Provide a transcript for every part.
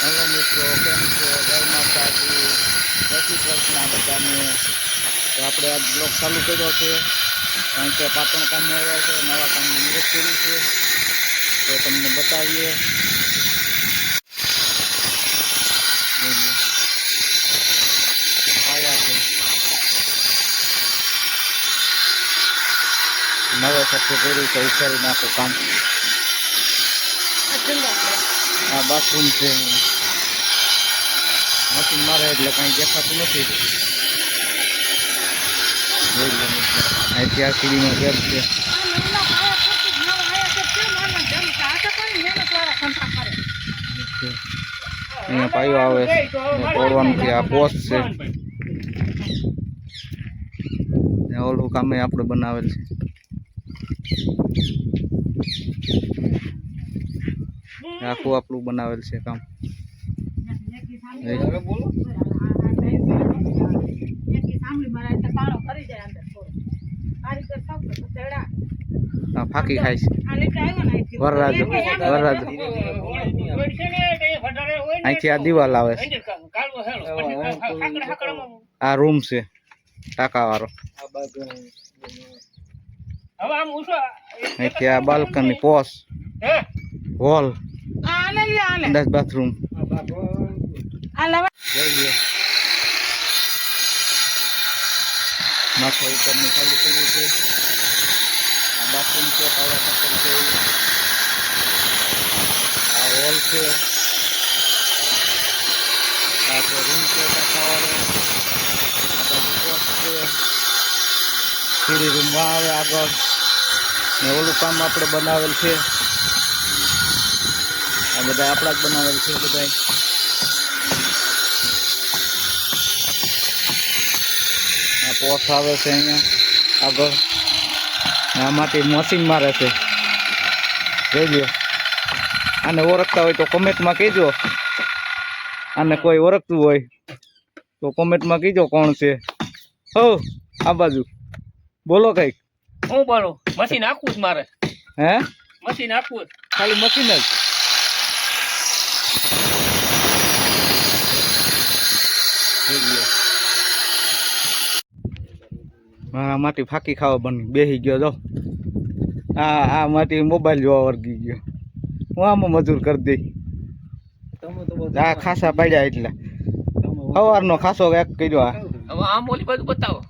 Hello મિત્રો, કેમ છો? જય માતાજી, જય શ્રી કૃષ્ણ બધાને. તો આપણે આ બ્લોગ ચાલુ કર્યો છે, કારણ કે પાટણ કામે આવ્યા છે, નવા કામનું મુહૂર્ત કર્યું છે, તો તમને બતાવીએ. આવ્યા છે નવે સાથે કર્યું છે, ઉતારી નાખો કામ. આ બાથરૂમ છે, મશીન મારે એટલે કાંઈ દેખાતું નથી. અહીંથી આ સીડીમાં ગેપ છે. અહીંયા પાયો આવે તોડવાનું છે. આ પોસ્ટ છે, ઓલું કામે આપણે બનાવેલ છે. આખું આપણું બનાવેલ છે કામ. ફાંકી ખાય છે વરરાજો અહીંથી આ દિવાલ આવે છે. આ રૂમ છે ટાંકા વાળો. અહીંથી આ બાલ્કની પોસ હોલ દસ બાથરૂમ. માથે ઉપરનું ખાલી કર્યું છે. આ બાથરૂમ છે, પાયા ખાતર છે. આ હોલ છે, આ તો રૂમ છે ટાંકાવાળો. આ બાજુ પોસ્ટ છે, સીડી રૂમમાં આવે આગળ ને ઓલું કામ આપણે બનાવેલ છે. આ બધા આપણા જ બનાવેલ છે બધા. આ પોસ્ટ આવે છે અહીંયા આગળ. આમાંથી મશીન મારે છે, જોઈ લો. આને ઓળખતા હોય તો કોમેન્ટમાં કહેજો. આને કોઈ ઓળખતું હોય તો કોમેન્ટમાં કહેજો કોણ છે. હો આ બાજુ બોલો કઈક. હું બોલો? મશીન આખું જ મારે. હે મશીન આખું જ, ખાલી મશીન જ. મારા માટી ફાંકી ખાવા બની બેસી ગયો જો. આ માટી મોબાઈલ જોવા વર્ગી ગયો. હું આમાં મજૂર કરી દઈ. આ ખાસા પાડ્યા એટલે સવારનો ખાસો એક કર્યો. હવે આમ ઓલી બાજુ બતાવો.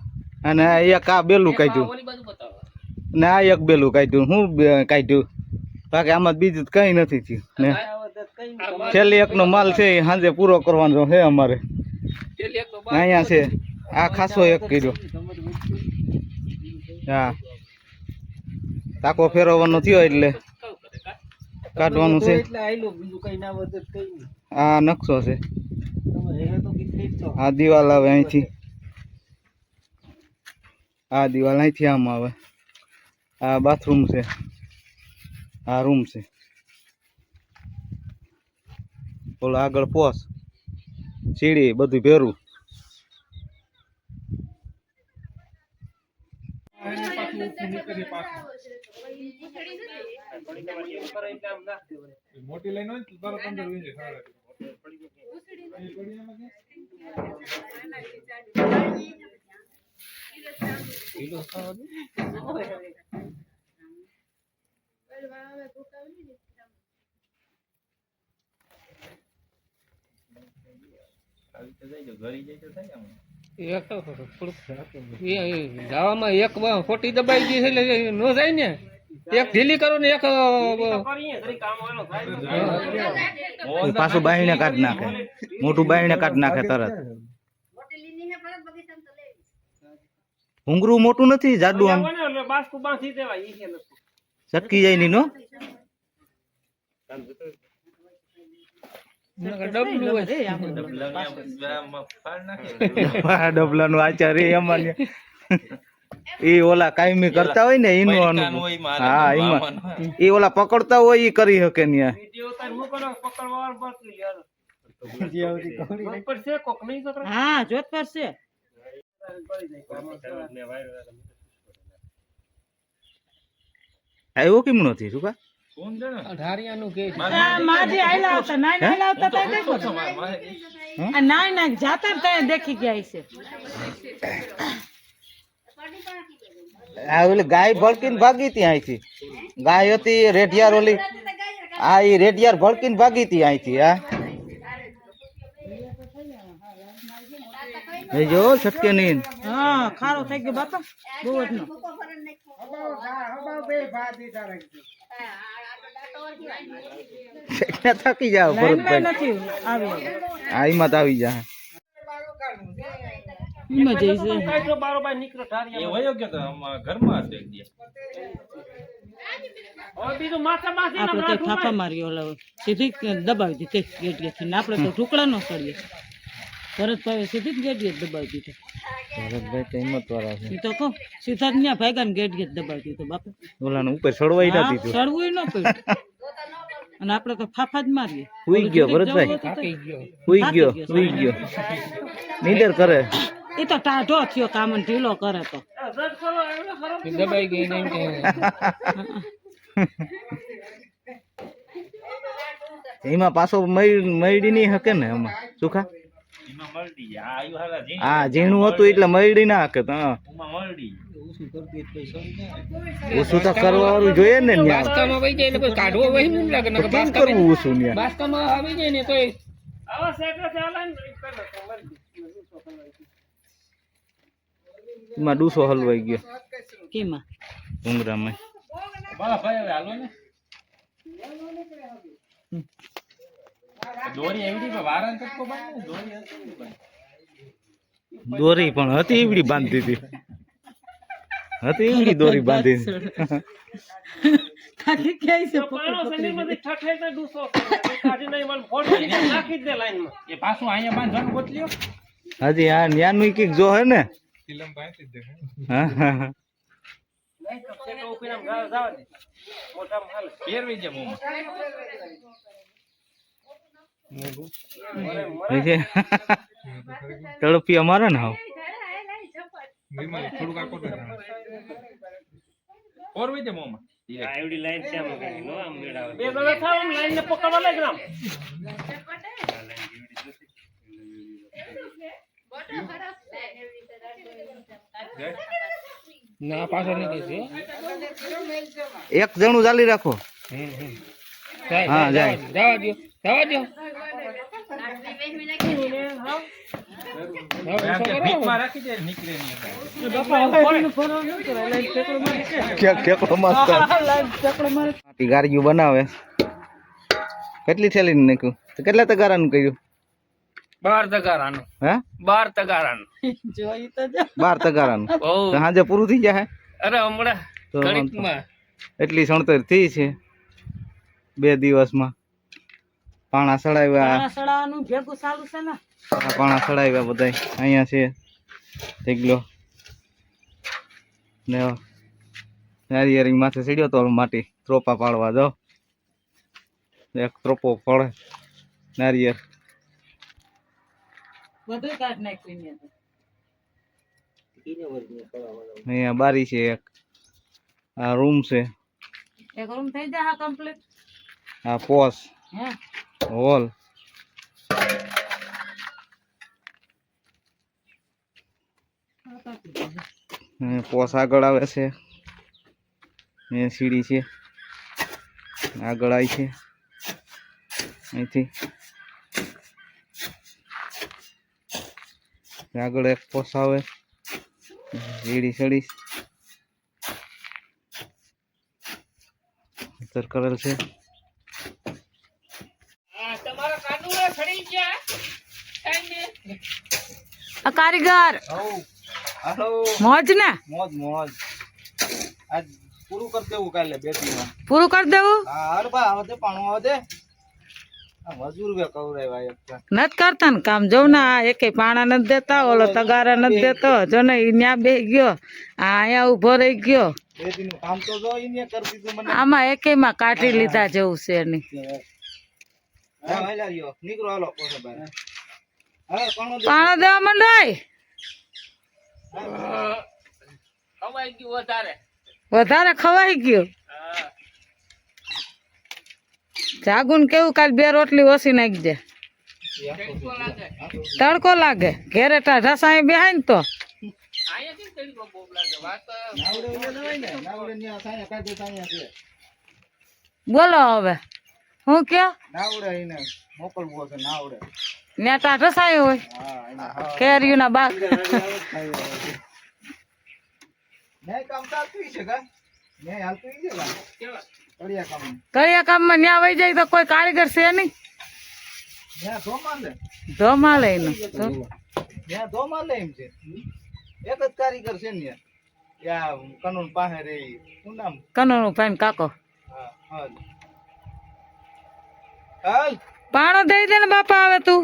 અને એક આ બેલું કાઢ્યું ઓલી બાજુ બતાવો ને આ એક બેલું કાઢ્યું. હું કાઢ્યું બાકી આમાં બીજું કઈ નથી થયું ને. છેલ્લી એકનો માલ છે એ સાંજે પૂરો કરવાનો છે અમારે. અહીંયા છે આ ખાસો એક કર્યો. હા ટાંકો ફેરવવાનો થયો એટલે કાઢવાનું છે. આ નકશો છે. આ દિવાલ આવે અહીંથી. આ દિવાલ અહીંથી આમ આવે. આ બાથરૂમ છે, આ રૂમ છે. ઓલો આગળ પોસ સીડી બધું ભેરું. મોટી લાઈન હોય તો 15 વીંજે જવામાં એક ખોટી દબાઈ ગઈ છે એટલે નો જાય ને. એક ઢીલી કરો ને એક પાછું બાહીને કાઢી નાખે. મોટું બાહીને કાઢી નાખે તરત. ભૂંગરું મોટું નથી, જાડું આમ ચટકી જાય ની નો. ડબલા નું આચાર્ય અમારે એ ઓલા કાયમી કરતા હોય ને એનું. હા એમાં એ ઓલા પકડતા હોય એ કરી શકે ને. હા જોત પડશે. આવ્યો કેમ નથી રૂપા? કોણ જાણે ઢારિયાનું કે માજી આયલા હતા નાઈ આયલા હતા તો દેખો આ નાઈ જાતા તો દેખી ગયા છે આ ઓલી ગાય ભડકીને ભાગી હતી અહીંથી ગાય હતી રેઢિયાર ઓલી આ ઈ રેઢિયાર ભડકીને ભાગી હતી અહીંથી હા એ જો છટકે નહીં હા ખારો થઈ ગયો બાપા બહુ જ નો થકી જાવ ભરતભાઈ નથી આવી આ ઈમાં તો આવી જા એમાં જઈશે એ વયો ગયો તો ઘરમાં હશે એક દી. આપણે તો થાપા મારી ઓલા સીધી દબાવી દીધી ગેટ ગેટ થી આપણે તો ઢુકડા નો કરીએ ભરતભાઈ સીધી જ ગેટ ગેટ દબાવી દીધો ભરતભાઈ તો હિંમત વાળા છે એ તો કહું સીધા જ ત્યાં ભાગ્યા ને ગેટ ગેટ દબાવી દીધો બાપા ઓલાને ઉપર ચડવાઈ ના દીધું ચડવું ન પડ્યું અને આપણે તો ફાફા જ મારીએ હુઈ ગયો ભરતભાઈ હુઈ ગયો નીંદર કરે એ તો ટાઢો થયો કામ ઢીલો કરે તો દબાઈ ગઈ નહીં કે એમાં પાછો મયડી નહીં હકે ને એમાં સુખા એમાં મરડી જાય. આ આયુ હાલા જી. હા ઝીણું હતું એટલે મયડી ના હકે તો હા ઉમાં મરડી. ઓછું તો કરવા વાળું જોઈએ ને ન્યા બાસકામાં વહી જાય ને પછી કાઢવો વહી નહીં લાગે ને તો કેમ કરવું ઓછું ન્યા બાસકામાં આવી જાય ને તોય એમાં ડૂસો હલવાઈ ગયો કેમાં ભૂંગરામાં બાલા ભાઈ હવે હાલો ને. દોરી એવી રીતે વારાને કટકો બાંધે ને, દોરી હતી ને ભાઈ. દોરી પણ હતી એવડી બાંધી હતી એવડી દોરી બાંધી ખાલી ક્યાંય છે એ પાછું અહીંયા બાંધવાનું ગોતલ્યો. હજી આ ન્યાનું કઈક જો હે ને ફિલ્મ પાછી જ દેખાય. હા હા ફેરવી જાય મોંમાં. તડપી અમારે ને હાવ વિમલ થોડુંક આખો તો ફોરવી જાય મોંમાં. ના પાછળ નહીં કહેશે એક જણું ચાલી રાખો હા જાય જવા દો આમ કે ભીખમાં રાખી દે નીકળે નહીં. કેકડો માસ્ટર ગાડીઓ બનાવે કેટલી થેલી નાખ્યું તો કેટલા તગારાનું કર્યું 12 તગારાનું હે 12 તગારાનું જોઈ તો જા 12 તગારાનું ઓ તો હાજે પૂરું થઈ જાય અરે હમણાં તો ઘડીકમાં એટલી સણતર થઈ છે 2 દિવસમાં પાણા સડાવ્યા સડાવાનું ભેગું ચાલુ છે ને પાણા સડાવ્યા બધા અહીંયા છે ઢેગલો ને નારિયેળી માથે ચડ્યો તો માટી ત્રોપા પાડવા જાઓ એક ત્રોપો પડે નારિયેળ બધું કાઢ નાખ્યું અહીંયા બારી છે એક આ રૂમ છે એક રૂમ થઈ જાય હા કમ્પ્લીટ આ પોસ હે હોલ પોસ આગળ આવે છે એ સીડી છે આગળ આવી છે અહીંથી આગળ એક પોસ આવે સીડી ચડીશ ઉતર કરેલ છે તમારા કાનુડા ખડી ગયા આ કારીગર હાલો મોજ ને મોજ મોજ આજ પૂરું કરી દેવું કાલે 2 દિવસમાં પૂરું કરી દેવું હા હાલ બા આવે પાણું આવે આ મજૂર વે કવરાય એક નત કરતા ને કામ જોવ ને આ એકે પાણા નથી દેતા ઓલો તગારા નથી દેતો જો ને ઈ ન્યા બે ગયો આ અહીંયા ઉભો રહી ગયો 2 દિનનું કામ તો જો ઈને કરી દીધું મને આમાં એકેયમાં કાઢી લીધા જેવું છે નહીં હા હાલ્યા રહ્યો નીકળો હાલો પોસે બહાર હા પાણો દે પાણા દેવા માંડાય ખવાઈ ગયું વધારે વધારે ખવાઈ ગયું જાગુન કેવું કાલ 2 રોટલી ઓછી નાખી દે. તડકો લાગે ઘેરે ઢસાઈ બેહાય ને તો અહીંયા કેમ તડકો બહુ લાગે વાત નાવડે ઉડે જવાય ને નાવડે ન્યા સાયા કાઢે સાયા છે બોલો હવે હું કયો નાવડે એને મોકલવો છે નાવડે નેટા ઢસાઈ હોય હા એના કેરીના બાગ ન્યાય કામ ચાલતું છે કા ન્યાય હાલતું છે કા કેવા કડિયા કામ કયા કામમાં ન્યા વહી જાય તો કોઈ કારીગર છે નહીં ન્યા ધોમાં લે ધોમાં લઈને તો ન્યા ધોમાં લે એમ છે એક જ કારીગર છે ને યા કાનૂન પાસે રે શું નામ કનોનું ભાઈ કાકો હા હા હાલ પાણો દઈ દે ને બાપા હવે તું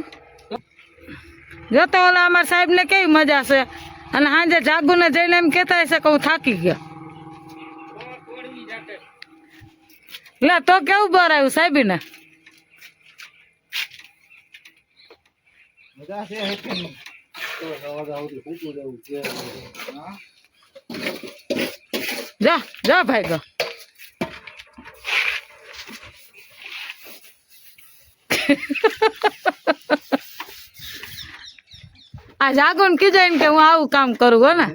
જોતો ઓલા અમારા સાહેબ ને કેવી મજા છે અને સાંજે જાગુ ને જઈને એમ કેતા હશે કે હું થાકી ગયો તોડવી જાતે લે તો કેવું બર આવ્યું સાહેબ ને મજા છે હે કે નહીં તો સવારે આવતી ફૂટું જવું છે હા જા જા ભાઈ ગો આ જાગુન કીધું ને કે હું આવું કામ કરું હો ને